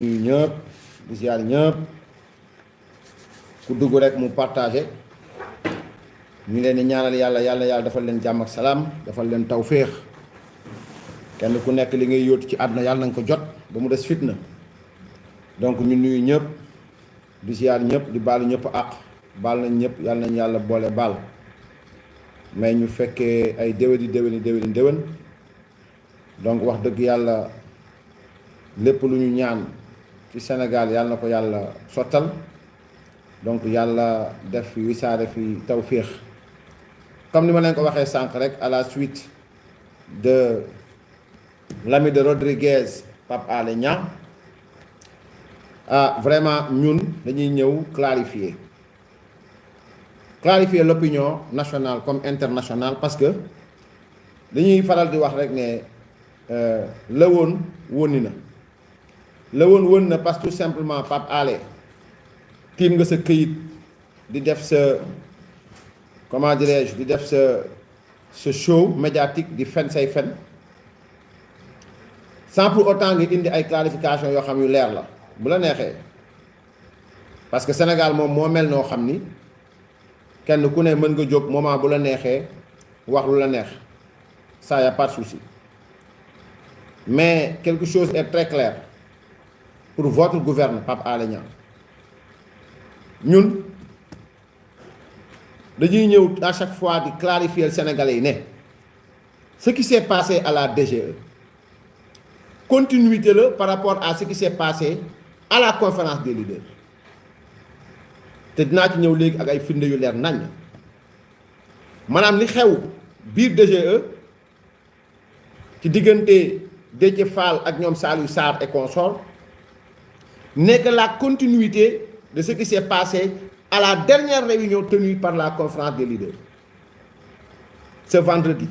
ñuy ñëpp di ziar ñëpp ku dugg rek mu partagé ñu leen di ñaanal yàlla defal leen jàmm ak salaam defal leen tawféex kenn ku nekk li ngay yóotu ci àdduna yàlla na nga ko jot ba mu des fitna donc ñu nuyu ñëpp di ziar ñëpp di baalu ñëpp àq baal nañ ñëpp yàlla nañ yàlla boole baal mais ñu fekkee ay déwén donc wax dëgg yàlla lépp lu ñu ñaan ci Sénégal yàlla na ko yàlla sottal donc yàlla def fi wisaare fi tawféex comme ni ma leen ko waxee sànq rek à la suite de l'ami de Rodriguez Pape Alé Niang vraiment ñun dañuy ñëw clarifier l'opinion nationale comme internationale parce que dañuy faral di wax rek ne la woon wóni na la woon wën na parce que tout simplement Pape Alé tiim nga sa këyit di def sa comment dirais-je di def sa show médiatique di fen say fen sans pour autant nga indi ay clarification yoo xam yu leer la bu la neexee parce que Sénégal moom moo mel noo xam ni kenn ku ne mën nga jóg moment bu la neexee wax lu la neex ça y a pas de souci mais quelque chose est très clair pour votre gouvernement Pape Alé Niang ñun dañuy ñëw à chaque fois di clarifier Sénégalais yi ne ce qui s'est passé à la DGE continuité la par rapport à ce qui s'est passé à la conférence des leaders te dinaa ci ñëw léegi ak ay firnde yu leer nañ maanaam li xew biir DGE ci diggante Déthié Fall ak ñoom Saliou Sarr et consorts n'est que la continuité de ce qui s'est passé à la dernière réunion tenue par la conférence des leaders ce vendredi,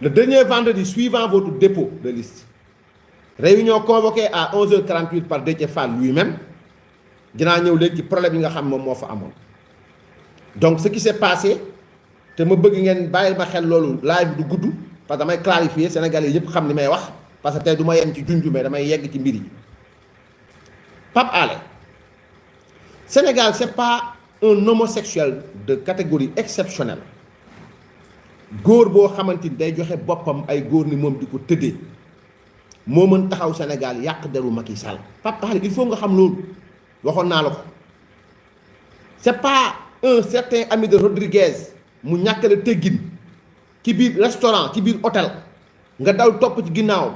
le dernier vendredi suivant votre dépôt de liste, réunion convoquée à 11h38 par Déthié Fall lui-même. dinaa ñëw léegi ci problème yi nga xam moom moo fa amoon donc ce qui s'est passé te ma bëgg ngeen bàyyil ma xel loolu live du gudd parce que damay clarifier Sénégalais yëpp xam li may wax parce que tey du ma yem ci junju mais damay yegg ci mbir yi. Pape Alé Sénégal c'est pas un homosexuel de catégorie exceptionnelle góor boo xamante ni day joxe boppam ay góor ni moom di ko tëddee moo mën taxaw Sénégal yàq deru Macky Sall. Pape Alé il faut nga xam loolu waxoon naa la ko c'est pas un certain ami de Rodriguez mu ñàkkale teggin ci biir restaurant ci biir hôtel nga daw topp ci ginnaaw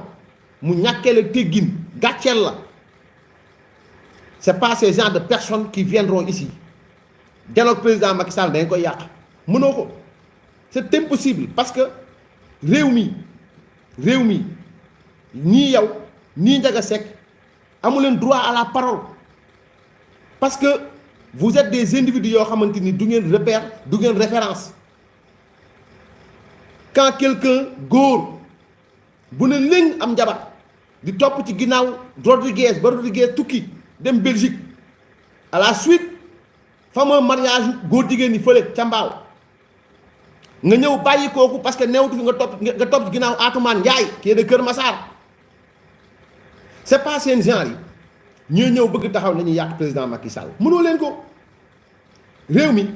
mu ñàkkale teggin gàcceel la. c'est pas ces gens de personnes qui viendront ici dialogue président Macky Sall dañ koy yàq mënoo ko c'est impossible parce que réew mi nii yow nii Ndiaga Seck amu leen droit à la parole parce que vous êtes des individus yoo xamante ni du ngeen repère du ngeen référence quand quelqu'un góor bu ne léegi am njabar di topp ci ginnaaw Rodriguez tukki dem Belgique à la suite fameux mariage góor jigéen ñi fële ca Mbaaw nga ñëw bàyyi kooku parce que newtu fi nga topp ci ginnaaw Atoumane Ndiaye qui est de Kër Massar c'est pas seen genre yi ñoo ñëw bëgg taxaw nañu yàq président Macky Sall mënoo leen ko réew mi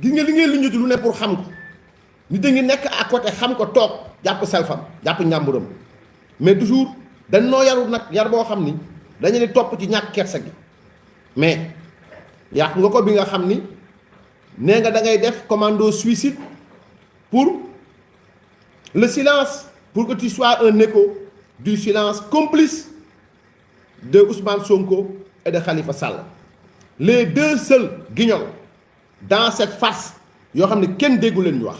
gis nga li ngeen lu ñuti lu ne pour xam ko nit a ngi nekk à côté xam ko toog jàpp selfam jàpp njàmburam mais toujours dañ noo yarul nag yar boo xam ni dañu ne topp ci ñàkk kersa gi mais yàq nga ko bi nga xam ni nee nga da ngay def commando suicide pour le silence pour que tu sois un écho du silence complice de Ousmane Sonko et de Khalifa Sall les deux seuls guignols dans cette farce yoo xam ne kenn déggu leen ñu wax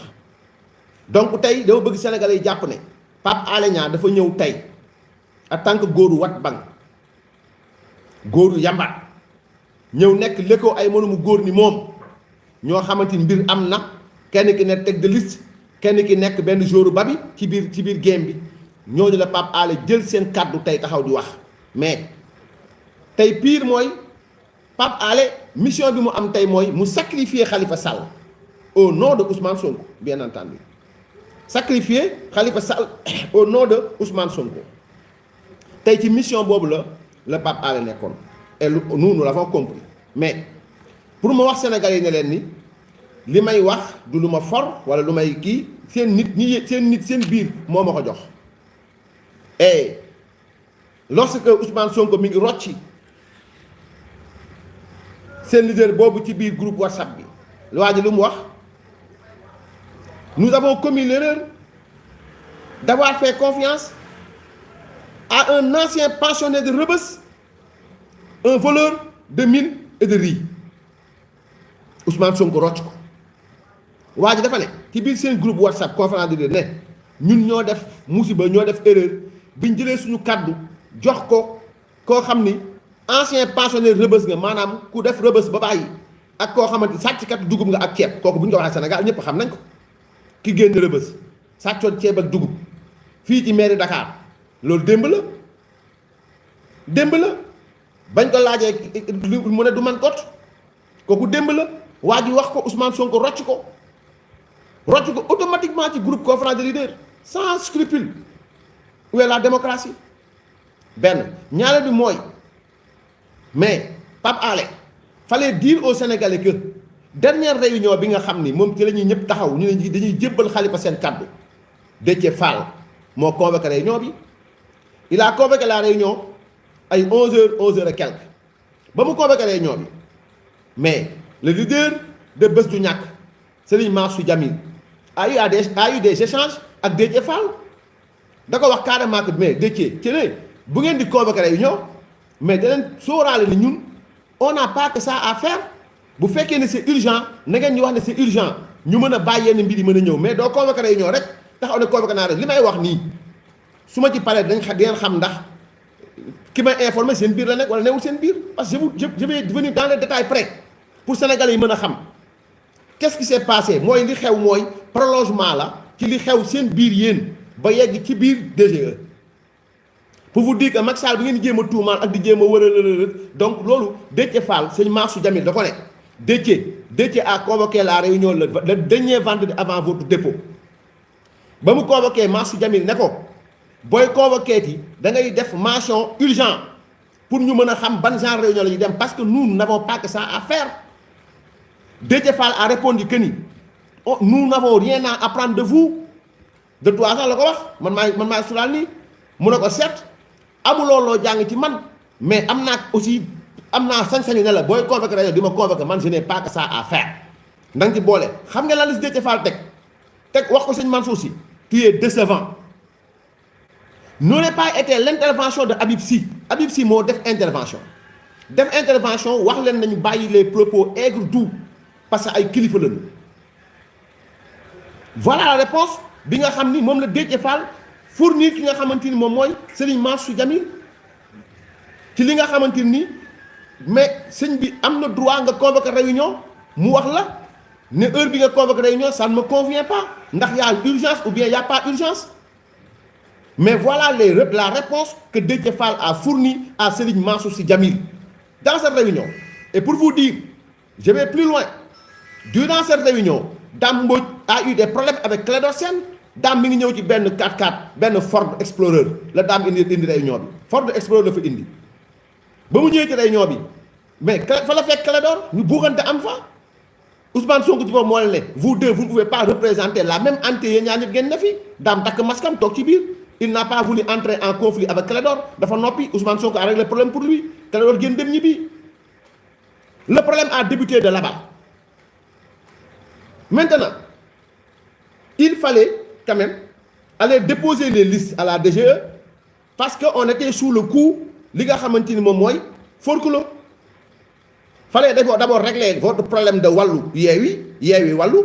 donc tey dama bëgg Sénégalais yi jàpp ne Pape Alé Niang dafa ñëw tey en tant que góoru wat bang góoru yambaat ñëw nekk lëkkoo ay mënumu góor ni moom ñoo xamante ni mbir am na kenn ki nekk tête de liste kenn ki nekk benn jouru babi ci biir game bi ñooñu la Pape Alé jël seen kàddu tey taxaw di wax mais tey pire mooy Pape Alé mission bi mu am tey mooy mu sacrifier Khalifa Sall au nom de Ousmane Sonko bien entendu sacrifier Khalifa Sall au nom de Ousmane Sonko tey ci mission boobu la le Pape Alé nekkoon et nous l'avons compris mais pour ma wax Sénégalais yi ne leen ni li may wax du lu ma for wala lu may kii seen nit seen biir moo ma ko jox et lorsque Ousmane Sonko mi ngi rocci seen leader boobu ci biir groupe WhatsApp bi waa ji lu mu wax nous avons commis l'erreur d'avoir fait confiance à un ancien pensionnaire de Rebeuss, un voleur de mine et de riz. Ousmane Sonko rocc ko waa ji dafa ne ci biir seen groupe WhatsApp conférence de leader ne ñun ñoo def musiba ñoo def erreur biñ jëlee suñu kàddu jox ko koo xam ni ancien pensionnaire Rebeuss nga maanaam ku def Rebeuss ba bàyyi ak koo xamante sàcckat dugub nga ak ceeb kooku bu ñu ko waxee Sénégal ñëpp xam nañ ko ki génn Rebeuss sàccoon ceeb ak dugub fii ci mairie Dakar loolu démb la bañ ko laajee mu ne du man kot kooku démb la waa ji wax ko Ousmane Sonko rocc ko automatiquement ci groupe conférence de leaders sans scrupule. Où est la démocratie benn ñaareel bi mooy mais Pape Alé fallait dire aux Sénégalais que dernière réunion bi nga xam ni moom ci la ñuy ñëpp taxaw ñu ne dañuy jébbal Khalifa seen kàddu Déthié Fall moo convoqué réunion bi il a convoqué la réunion ay 11h et quelques ba mu convoqué réunion bi mais le leader de Bës Du Ñakk Serigne Mansour Djamil a eu des échanges ak Déthié Fall da ko wax carrément que mais Déthié ci ne bu ngeen di convoqué réunion mais da leen sóoraale ni ñun on n'a pas que ça à faire bu fekkee ne c'est urgent na ngeen ñu wax ne c'est urgent ñu mën a bàyyi yenn mbir yi mën a ñëw mais doo convoqué réunion rek taxaw ne convoqué naa rek li may wax nii su ma ci paree di ngeen xam ndax ki may informé seen biir la nekk wala newul seen biir parce que je vais venir dans les détails près pour Sénégalais yi mën a xam qu'est-ce qui s'est passé mooy li xew mooy prolongement la ci li xew seen biir yéen ba yegg ci biir DGE pour vous dire que Macky Sall bi ngeen di jéem a tuumaal ak di jéem a wëralërër donc loolu Déthié Fall sëñ Mansour Djamil da ko ne Déthié a convoqué la réunion le dernier vendredi avant votre dépôt ba mu convoqué Mansour Djamil ne ko booy convoqué ti da ngay def mention urgent pour ñu mën a xam ban genre réunion la ñuy dem parce que nous n'avons pas que ça à faire Déthié Fall a répondu que ni nous n'avons rien à apprendre de vous de toi sax la ko wax man maay sulaal nii mu ne ko certes amuloo loo jàng ci man mais am naa sañ-sañu ne la booy convoqué réunion di ma convoqué man je n'ai pas que ça à faire da nga ci boole xam nga lan la si Déthié Fall teg wax ko sëñ Mansour Sy tu es décevant n'aurait pas été l'intervention de Habib Sy moo def intervention wax leen nañu bàyyi les propos aigres-doux parce que ay kilifa lañu voilà la réponse bi nga xam ni moom la Déthié Fall fournir ki nga xamante ni moom mooy Serigne Mansour Djamil ci li nga xamante ni mais sëñ bi am na droit nga convoquer réunion mu wax la ne heure bi nga convoquer réunion ça ne me convient pas ndax y a urgence ou bien y a pas urgence mais voilà la réponse que Déthié Fall a fournie à Serigne Mansour Sy Djamil dans cette réunion et pour vous dire je vais plus loin durant cette réunion Dame Mbodj a eu des problèmes avec Clédor Sène Dame mi ngi ñëw ci benn 4x4 benn Ford Explorer la Dame indi réunion bi Ford Explorer la fa indi ba mu ñëwee ci réunion bi mais fa la fekk Clédor ñu buuxante am fa Ousmane Sonko ci boppam moo leen ne vous deux vous ne pouvez pas représenter la même entité yéen ñaar ñëpp ngeen ne fi Dame takk maskam toog ci biir il n'a pas voulu entrer en conflit avec Clédor dafa noppi Ousmane Sonko a réglé le problème pour lui Clédor génn dem ñibbi le problème a débuté de là-bas maintenant il fallait quand même aller déposer les listes à la DGE parce que on était sous le coup li nga xamante ni moom mooy forclos fallait d'abord régler votre problème de wàllu yeewi wàllu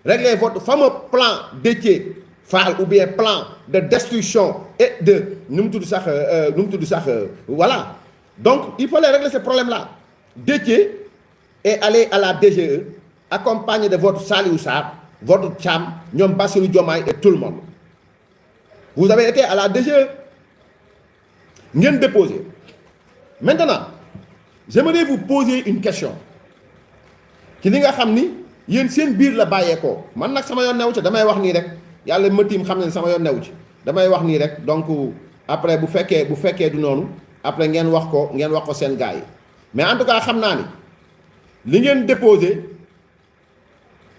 régler votre fameux plan Déthié Fall ou bien plan de destruction et de nu mu tudd sax voilà donc il fallait régler ce problème là Déthié est allé à la DGE accompagné de votre Saliou Sarr votre Thiam ñoom Bassirou Diomaye et tout le monde vous avez été à la DGE ngeen déposé maintenant j'aimerais vous poser une question ci li nga xam ni yéen seen biir la bàyyeekoo man nag sama yoon new ci damay wax nii rek yàlla ma tiim xam ne sama yoon new ci damay wax nii rek donc après bu fekkee du noonu après ngeen wax ko seen gars yi mais en tout cas xam naa ni li ngeen déposé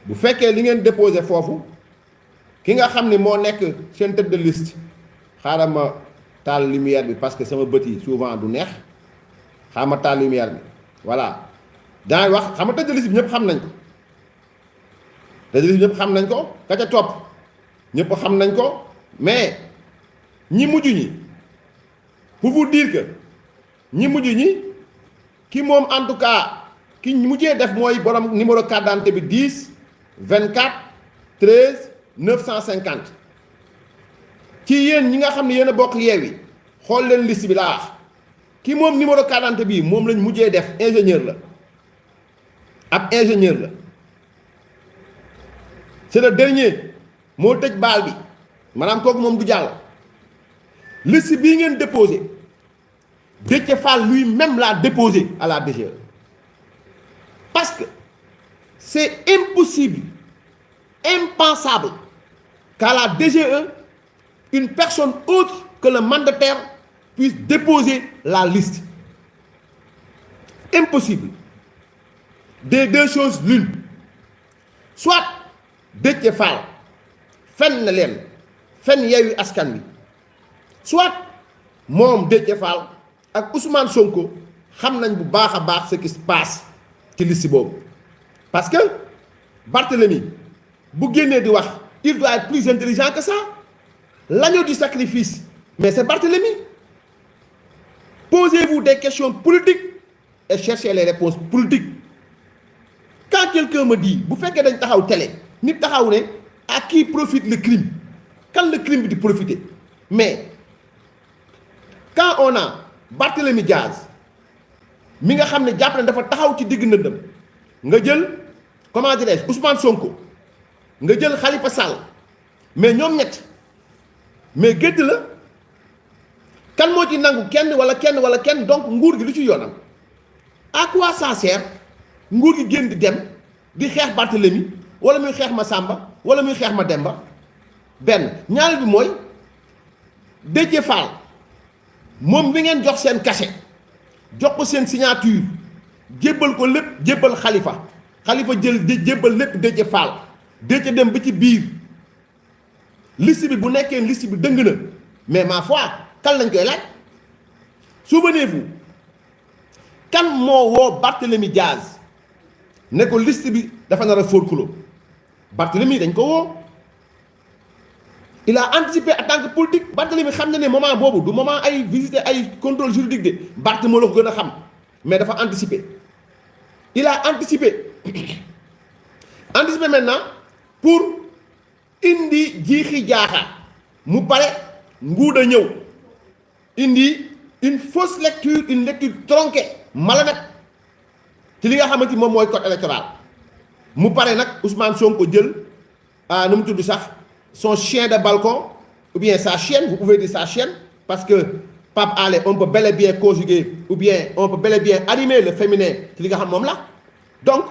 bu fekkee li ngeen déposé foofu ki nga xam ni moo nekk seen tête de liste xaaral ma taal lumière bi parce que sama bët yi souvent du neex xaaral ma taal lumière bi voilà dangay wax xam nga tête de liste bi ñëpp xam nañ ko tête de liste bi ñëpp xam nañ ko ka ca topp ñëpp xam nañ ko mais ñi mujj ñi pour vous dire que ñi mujj ñi ki moom en tout cas ki mujjee def mooy borom numéro carte d'identité bi 10 24 13 950 ci yéen ñi nga xam ne yéen a bokk Yewwi xool leen liste bi laa wax ki moom numéro carte d'identité bii moom lañ mujjee def ingénieur la ab ingénieur la c'est le dernier moo tëj baal bi maanaam kooku moom du jàll liste bii ngeen déposé Déthié Fall lui-même l'a déposé à la DGE parce que c'est impossible, impensable qu'à la DGE une personne autre que le mandataire puisse déposer la liste. Impossible. Des deux choses l'une. Soit Déthié Fall fen na leen fen Yewwi Askan Wi, soit moom Déthié Fall ak Ousmane Sonko xam nañ bu baax a baax ce qui se passe ci liste boobu parce que Barthélemy bu génnee di wax il doit être plus intelligent que ça. L'agneau du sacrifice, mais c'est Barthélemy. Posez-vous des questions politiques et cherchez les réponses politiques. Quand quelqu'un me dit, vous faites que dañ taxaw télé nit taxaw ne à qui profite le crime, quand le crime di profiter, mais quand on a Barthélemy Diaz mi nga xam ne jàpp ne dafa taxaw ci digg ndëndam nga jël comment dirais-je Ousmane Sonko nga jël Khalifa Sall mais ñoom ñett mais gédd la kan moo ci nangu kenn wala kenn donc nguur gi lu ci yoonam à quoi ça sert nguur gi génn di dem di xeex Barthélemy wala muy xeex Massamba wala muy xeex Mademba benn ñaareel bi mooy Déthié Fall moom bi ngeen jox seen cachet jox ko seen signature jébbal ko lépp jébbal Khalifa jël jébbal lépp Déthié Fall Déthié dem ba ci biir liste bi bu nekkee liste bi dëng na mais ma foi kan lañ koy laaj. souvenez-vous kan moo woo Barthélemy Diaz ne ko liste bi dafa nar a forclos Barthélemy dañ ko woo il a anticipé en tant que politique. Barthélemy xam na ne moment boobu du moment ay visiter ay contrôle juridique de Barth moo la ko gën a xam mais dafa anticiper il a anticipé anticiper maintenant pour indi jiixi jaaxa mu pare nguuda ñëw indi une fausse lecture, une lecture tronquée malhonnête ci li nga xamante moom mooy code électoral mu pare nag Ousmane Sonko jël nu mu tudd sax son chien de balcon ou bien sa chienne, vous pouvez dire sa chienne parce que Pape Alé on peut bel et bien conjuguer ou bien on peut bel et bien animer le féminin ci li nga xam moom la donc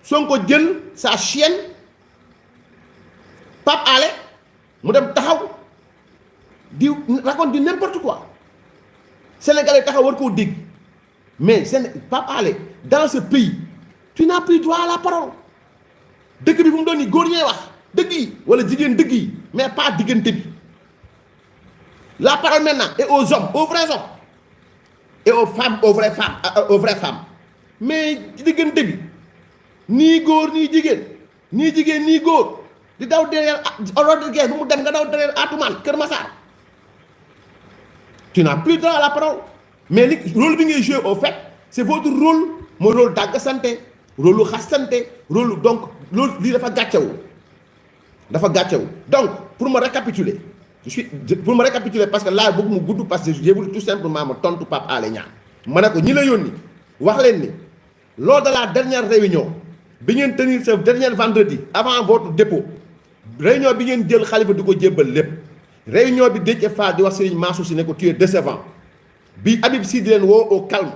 Sonko jël sa chienne Pape Alé mu dem taxaw di raconte du n'importe quoi Sénégalais taxaw war koo dégg mais Pape Alé dans ce pays tu n'as plus droit à la parole dëgg bi fu mu doon nii góor ñee wax dëgg yi wala jigéen dëgg yi mais pas diggante bi la parole maintenant est aux hommes, aux vrais hommes et aux femmes, aux vraies femmes mais diggante bi nii góor nii jigéen nii góor di daw derrière ordre de guerre bu mu dem nga daw derrière Atoumane Kër Massar tu n'as plus droit à la parole mais li rôle bi ngay jouer au fait c'est votre rôle mooy rôle dàggasante rôle lu xastante rôle donc loolu lii dafa gàccewu donc pour me récapituler parce que là bëgg mu gudd parce que j'ai voulu tout simplement ma tontu Pape Alé Niang ma ne ko ñi la yónni wax leen ni lors de la dernière réunion bi ngeen tenir ce dernier vendredi avant votre dépôt réunion bi ngeen jël Khalifa di ko jébbal lépp réunion bi Déthié Fall di wax Serigne Mansour Sy ne ko tu es décevant bi Habib Sy di leen woo au calme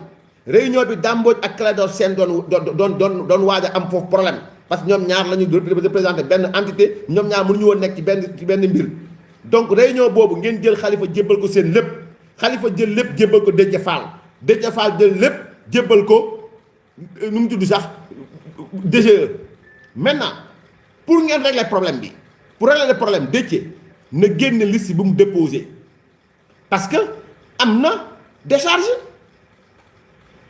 réunion bi Dame Mbodj ak Clédor Sène doon waaj a am foofu problème parce que ñoom ñaar la ñu représenté benn entité ñoom ñaar mënuñu woon nekk ci benn mbir donc réunion boobu ngeen jël Khalifa jébbal ko seen lépp Khalifa jël lépp jébbal ko Déthié Fall Déthié Fall jël lépp jébbal ko nu mu tudd sax DGE. Maintenant pour ngeen régler problème bi pour régler le problème Déthié na génne liste bu mu déposé parce que am na décharge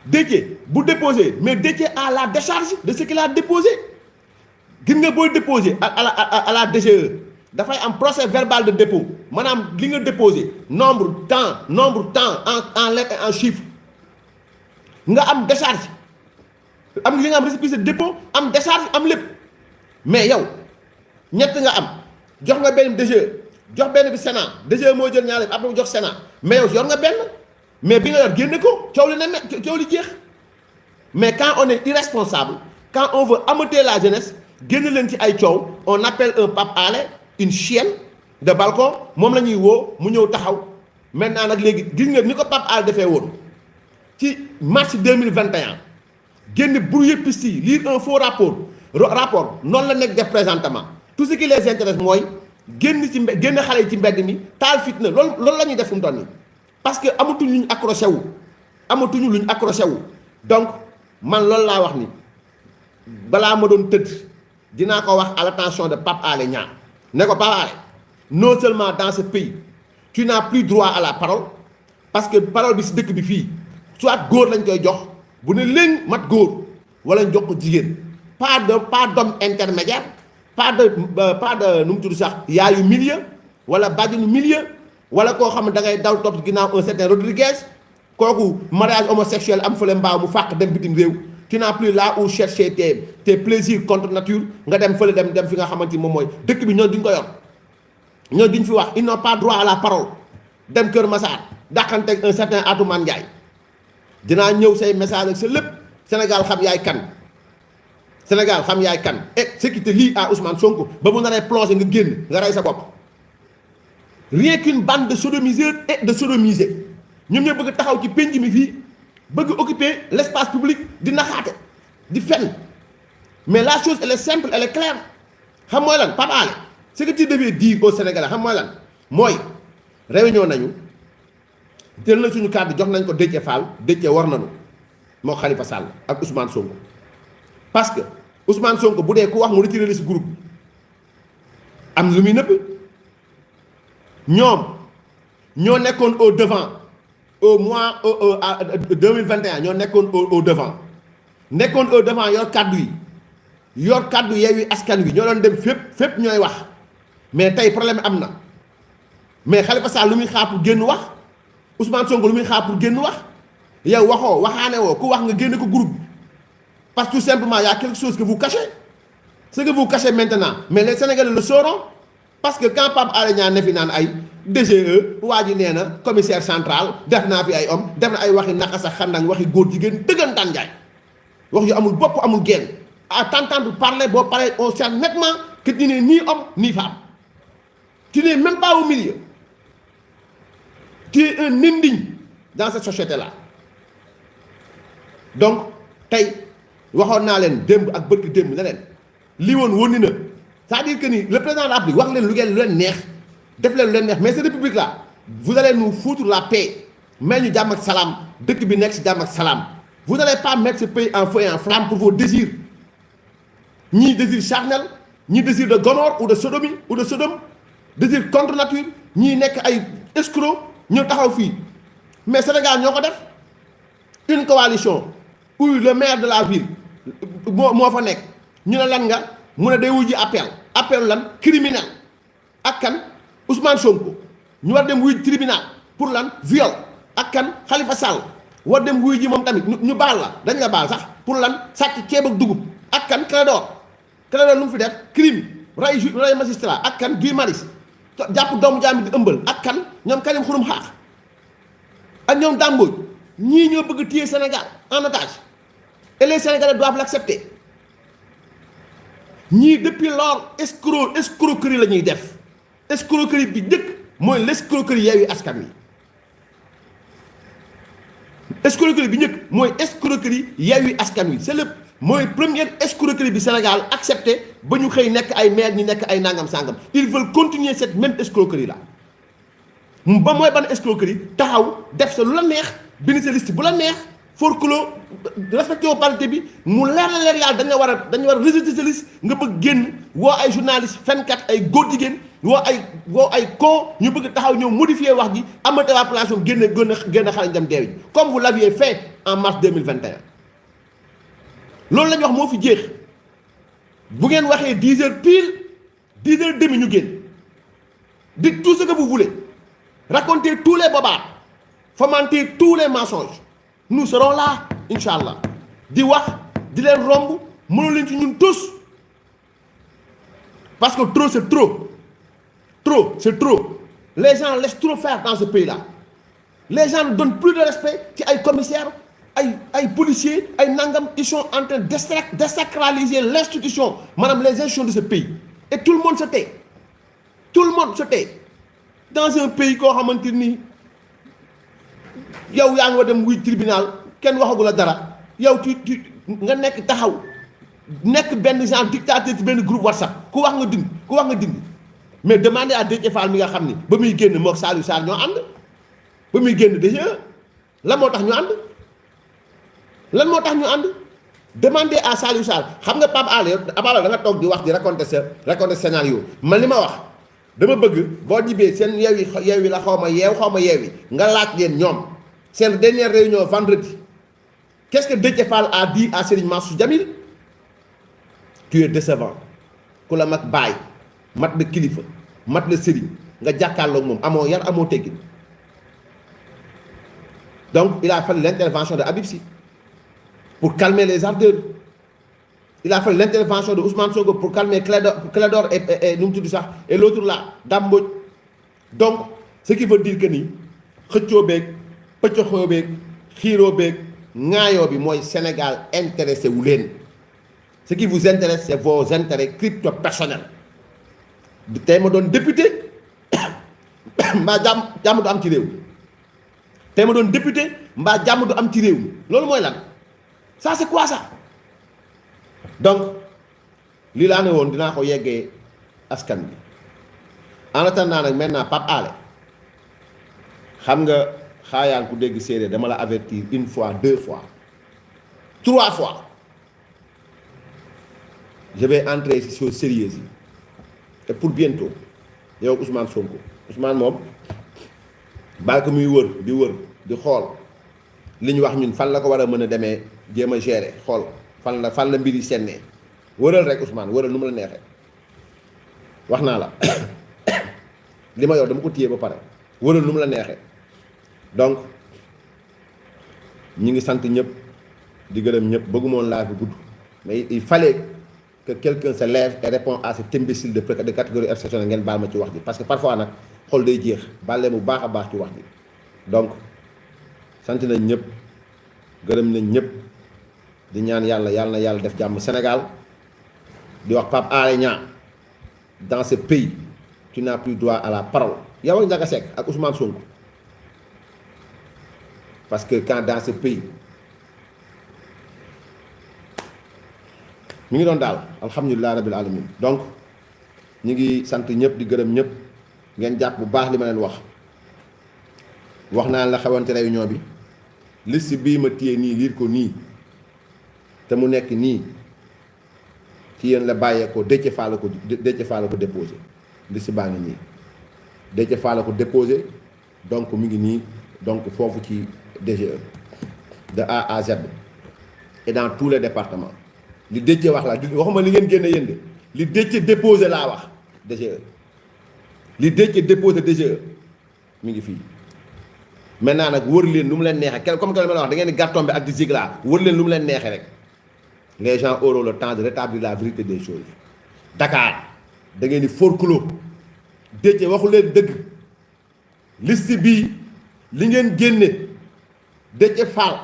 Déthié bu déposé mais Déthié a la décharge de ce qu'il a déposé gis nga booy déposé à la DGE dafay am procès verbal de dépôt maanaam li nga déposé nombre temps en lettres et en chiffres nga am décharge am li nga am récépissé de dépôt am décharge am lépp mais yow ñett nga am jox nga benn DGE jox benn bi Sénat DGE moo jël ñaari après mu jox Sénat mais yow yor nga benn mais bi nga yor génne ko coow li ne coow li jeex mais quand on est irresponsable quand on veut ameuter la jeunesse génn leen ci ay coow on appelle un Pape Alé une chienne de balcon moom la ñuy woo mu ñëw taxaw maintenant nag léegi gis nga ni ko Pape Alé defee woon ci mars 2021 génn brouiller piste yi lire un faux rapport noonu la nekk def présentement tout ce qui les intéresse mooy génn xale yi ci mbedd mi taal fitna loolu la ñuy def fu mu toll nii parce que amatuñ luñ accroché wu donc man loolu laa wax ni balaa ma doon tëdd dinaa ko wax à l'attention de Pape Alé Niang ne ko Pape Alé non seulement dans ce pays tu n'as plus droit à la parole parce que parole bi si dëkk bi fii soit góor lañ koy jox bu ne léegi mat góor wala ñu jox ko jigéen pas d'homme intermédiaire pas de nu mu tudd sax yaayu milieu wala bàjjenu milieu wala koo xam ne da ngay daw topp ginnaaw un certain Rodriguez kooku mariage homosexuel am fële mbaaw mu fàq dem bitim réew tu n'as plus là où chercher tes plaisirs contre nature nga dem fële dem fi nga xamante ni moom mooy dëkk bi ñoo duñ ko yor ñoo duñ fi wax ils n'ont pas droit à la parole dem Kër Massar dàqanteeg un certain Atoumane Ndiaye dinaa ñëw say message ak sa lépp Sénégal xam yaay kan et ce qui te lie à Ousmane Sonko ba mu naree plongé nga génn nga rey sa bopp rien qu'une bande de sodomiseurs et de sodomisés ñoom ñoo bëgg taxaw ci penc mi fii bëgg occuper l'espace public di naxaate di fenn mais la chose elle est simple elle est claire xam mooy lan Pape Alé ce que tu devais dire aux Sénégalais xam mooy lan mooy réunion nañu jël na suñu kàddu jox nañ ko Déthié Fall Déthié war nañu moo Khalifa Sall ak Ousmane Sonko parce que Ousmane Sonko bu dee ku wax mu retiré la si groupe am lu muy nëbb ñoom ñoo nekkoon au devant au mois 2021 ñoo nekkoon au devant yor kaddu Yewwi Askan Wi ñoo doon dem fépp ñooy wax mais tey problème am na mais Khalifa Sall lu muy xaar pour génn wax Ousmane Sonko lu muy xaar pour génn wax yow waxaane woo ku wax nga génne ko groupe parce que tout simplement y a quelque chose que vous cachez ce que vous cachez maintenant mais les Sénégalais le sauront parce que quand Pape Alé Niang ne fi naan ay DGE waa ji nee na commissaire central def naa fi ay homme def na ay waxi naka sa xandang waxi góor jigéen dëggantaan njaay wax yu amul bopp amul genn à t'entendre parler boo paree on sait nettement que tu n'es ni homme ni femme tu n'es même pas au milieu tu es un indigne dans cette société là donc tey waxoon naa leen démb ak bërki démb ne leen lii woon wóni na c'est-à-dire que ni le président de la République wax leen lu leen neex def leen lu leen neex mais cette république là vous allez nous foutre la paix mais ñu jàmm ak salaam dëkk bi nekk si jàmm ak salaam vous n'allez pas mettre ce pays en feu et en flamme pour vos désirs ñii désir charnel ñii désir de Gomorrhe ou de Sodomie ou de Sodome désir contre nature ñii nekk ay escrocs ñëw taxaw fii mais Sénégal ñoo ko def une coalition où le maire de la ville moo fa nekk ñu ne lan nga mu ne day wuji appel lan criminel ak kan Ousmane Sonko ñu war dem wuy tribunal pour lan viol ak kan Khalifa Sall war dem wuy ji moom tamit ñu baal la dañ la baal sax pour lan sàcc ceeb ak dugub ak kan Clédor lu mu fi def crime ray magistrat ak kan Guy Marius jàpp doomu jaam di ëmbal ak kan ñoom Karim Xurum Xaax ak ñoom Damboj ñii ñoo bëgg téye Sénégal en otage et les Sénégalais doivent l'accepter ñii depuis lors escroquerie la ñuy def escroquerie bi njëkk mooy l'escroquerie Yewwi Askan Wi escroquerie bi njëkk mooy escroquerie Yewwi Askan Wi c'est le mooy première escroquerie bi Sénégal accepté ba ñu xëy nekk ay maire ñi nekk ay nangam sangam ils veulent continuer cette même escroquerie là ba mooy ban escroquerie taxaw def sa lu la neex bind sa liste bu la neex forclos respecté au parité bi mu leer la leer yàlla dañu war a rejeter sa liste nga bëgg génn woo ay journaliste fenkat ay góor jigéen woo ay con ñu bëgg taxaw ñëw modifier wax ji amate waa population génn xale dem deewi comme vous l'aviez fait en mars 2021 loolu la ñu wax moo fi jeex bu ngeen waxee 10 heures pile 10 heures demi ñu génn dites tout ce que vous voulez racontez tous les bobards fomentez tous les mensonges nous serons là inchallah di wax di leen romb mënu leen ci ñun tous parce que trop c'est trop les gens laissent trop faire dans ce pays là les gens ne donnent plus de respect ci ay commissaires ay policiers ay nangam ils sont en train de désacraliser l'institution maanaam les institutions de ce pays et tout le monde se tait dans un pays koo xamante ni yow yaa ngi wa dem wuy tribunal kenn waxagu la dara yow tu nga nekk taxaw nekk benn genre dictateur ci benn groupe WhatsApp ku wax nga dindi mais demandez à Déthié Fall mi nga xam ni ba muy génn mook Saliou Sarr ñoo ànd ba muy génn déjà lan moo tax ñu ànd demandez à Saliou Sarr xam nga Pape Alé abala da nga toog di wax di raconter scénario man li ma wax dama bëgg boo ñibbee seen yeewi la xaw ma yeewi nga laaj leen ñoom seen dernière réunion vendredi qu'est-ce que Déthié Fall a dit à Serigne Mansour Djamil tu es décevant ku la mag baay mat la kilifa mat la Serigne nga jàkkaarloog moom amoo yar amoo teggin donc il a fallu l'intervention de Habib Sy pour calmer les ardeurs il a fallu l'intervention de Ousmane Sonko pour calmer Clédor et nu mu tudd sax et l'autre là Dame Mbodj donc ce qui veut dire que ni xëccoo beeg pëccoxoo beeg xiiroo beeg ŋaayoo bi mooy Sénégal intéressé wu leen ce qui vous intéresse c'est vos intérêts crypto personnels tey ma doon député mbaa jàmm du am ci réew mi tey ma doon député mbaa jàmm du am ci réew mi loolu mooy lan ça c'est quoi ça donc lii laa ne woon dinaa ko yeggee askan bi en attendant nag maintenant Pape Alé xam nga xaayaan ku dégg séeréer dama la avertir une fois 2 fois 3 fois je vais entrer ci choses sérieuses yi et pour bientôt yow Ousmane Sonko Ousmane moom bàyyi ko muy wër di xool li ñu wax ñun fan la ko war a mën a demee jéem a gérer xool fan la mbir yi sennee wëral rek Ousmane wëral nu mu la neexee wax naa la li ma yow dama ko téye ba pare wëral nu mu la neexee donc ñi ngi sant ñëpp di gërëm ñëpp bëggumoon laa fi gudd mais il fallait que quelqu'un se lève et répond à cet imbécile de catégorie exceptionnelle ngeen baal ma ci wax ji parce que parfois nag xol day jeex bàllee mu baax a baax ci wax ji donc sant nañ ñëpp gërëm nañ ñëpp di ñaan yàlla def jàmm Sénégal di wax Pape Alé Niang dans ce pays tu n'as plus droit à la parole yow ak Ndiaga Seck ak Ousmane Sonko parce que quand dans ce pays mi ngi doon daal alhamdulilah rabbil alamin donc ñu ngi sant ñëpp di gërëm ñëpp ngeen jàpp bu baax li ma leen wax naa la xewante réunion bi liste bii ma téye nii liir ko nii te mu nekk nii ci yéen la bàyyeekoo Déthié Fall la ko déposé liste baa ngi nii Déthié Fall la ko déposé donc mu ngi nii donc foofu ci DGE de A à Z et dans tous les départements li Déthié wax la waxuma li ngeen génne yéen de li Déthié déposé laa wax DGE li Déthié déposé DGE mi ngi fii maintenant nag wër leen lu mu leen neexee comme que ma la wax da ngeen di gàttombe ak di zigla wër leen lu mu leen neexee rek les gens auront le temps de rétablir la vérité des choses Dakar da ngeen di forclos Déthié waxu leen dëgg liste bii li ngeen génne Déthié Fall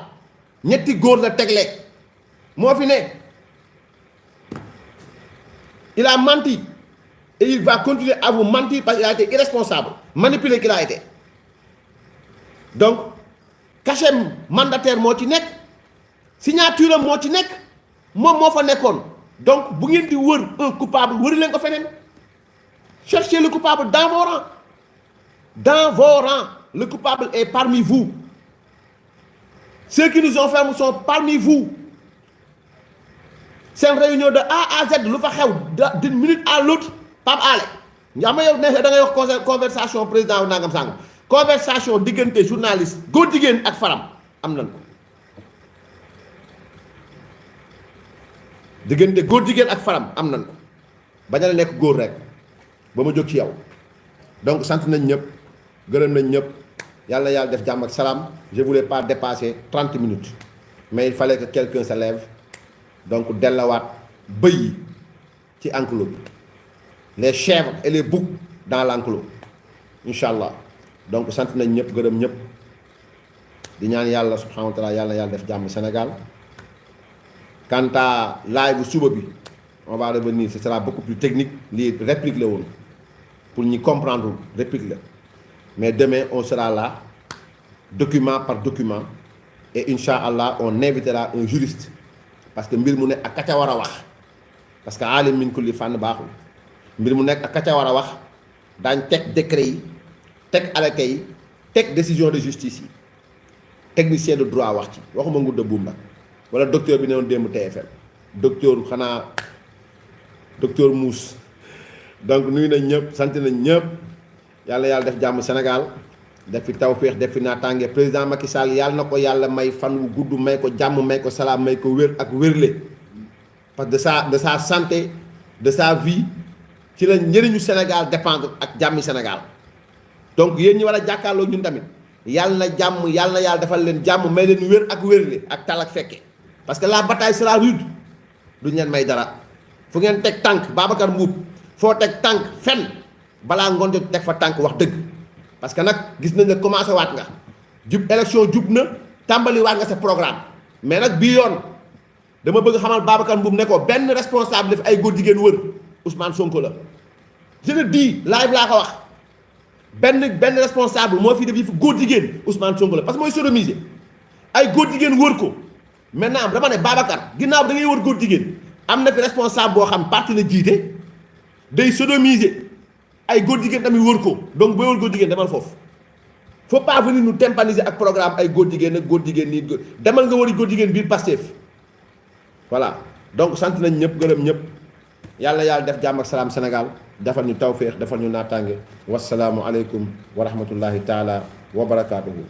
ñetti góor la tegle moo fi ne il a menti et il va continuer à vous mentir parce qu'il a été irresponsable manipulé qu'il a été donc cachet mandataire moo ci nekk signature am moo ci nekk moom moo fa nekkoon donc bu ngeen di wër un coupable wëri leen ko feneen cherchez le coupable dans vos rangs Dans vos rangs, le coupable est parmi vous. Ceux qui nous ont fait sont parmi vous. C'est une réunion de A à Z, lu fa xew d'une minute à l'autre, Pape Alé. Nga ma yow ne da ngay wax conversation président nangam sang. Conversation diggante journaliste góor jigéen ak faram am nañ ko. Diggante góor jigéen ak faram am nañ ko. Bañ a nekk góor rek ba ma jóg ci yow. Donc sant nañ ñëpp gërëm nañ ñëpp yàlla yàlla def jàmm ak salaam. Je voulais pas dépasser 30 minutes mais il fallait que quelqu'un se lève. Donc dellawaat bëy yi ci enclos bi les chèvres et les boucs dans l'enclos incha allah donc sant nañ ñëpp gërëm ñëpp di ñaan yàlla subhanahu wa taala yàlla def jàmm Sénégal. Quant à live suba bi on va revenir, ce sera beaucoup plus technique lii réplique la woon pour ñi comprendre réplique la mais demain on sera là document par document et incha allah on invitera un juriste. Parce que mbir mu nekk ak ka ca war a wax parce que aalim min kulli fànn baaxul mbir mu nekk ak ka ca war a wax daañ teg décret yi teg arrêté yi teg décision de justice yi technicien de droit wax ci waxuma ngudda buum nag wala docteur bi ne woon démb TFM docteur xanaa docteur Mousse. Donc nuyu nañ ñëpp sant nañ ñëpp yàlla def jàmm Sénégal def fi tawféex def fi naataange président Macky Sall yàlla na ko yàlla may fan wu gudd may ko jàmm may ko salaam may ko wér ak wérle parce que de sa santé de sa vie ci la njëriñu Sénégal dépendre ak jàmmi Sénégal. Donc yéen ñi war a jàkkaarloo ñun tamit yàlla na jàmm yàlla na yàlla defal leen jàmm may leen wér ak wérle ak tal ak fekke parce que la bataille sera rude duñ leen may dara fu ngeen teg tànk Babacar Mbuub foo teg tànk fenn balaa ngoon jot teg fa tànk wax dëgg. Parce que nag gis nañ ne commencé waat nga jub élection jub na tàmbali waat nga sa programme mais nag bii yoon dama bëgg xamal Babacar Mboum ne ko benn responsable daf ay góor jigéen wër Ousmane Sonko la. Je le dis live laa ko wax benn responsable moo fi def yi fi góor jigéen Ousmane Sonko la parce que mooy sodomiser ay góor jigéen wër ko maintenant dama ne Babacar ginnaaw da ngay wër góor jigéen am na fi responsable boo xam parti la jiite day sodomiser. Ay góor jigéen tamit wër ko donc booy wër góor jigéen demal foofu faut pas venir nous tympaniser ak programme ay góor jigéen ak góor jigéen nii demal nga wëri góor jigéen biir Pastef voilà donc sant nañ ñëpp gërëm ñëpp yàlla def jàmm ak salaam Sénégal defal ñu tawféex defal ñu naataange wasalaamu aleykum wa rahmatullahi taala wa barakaatuhu.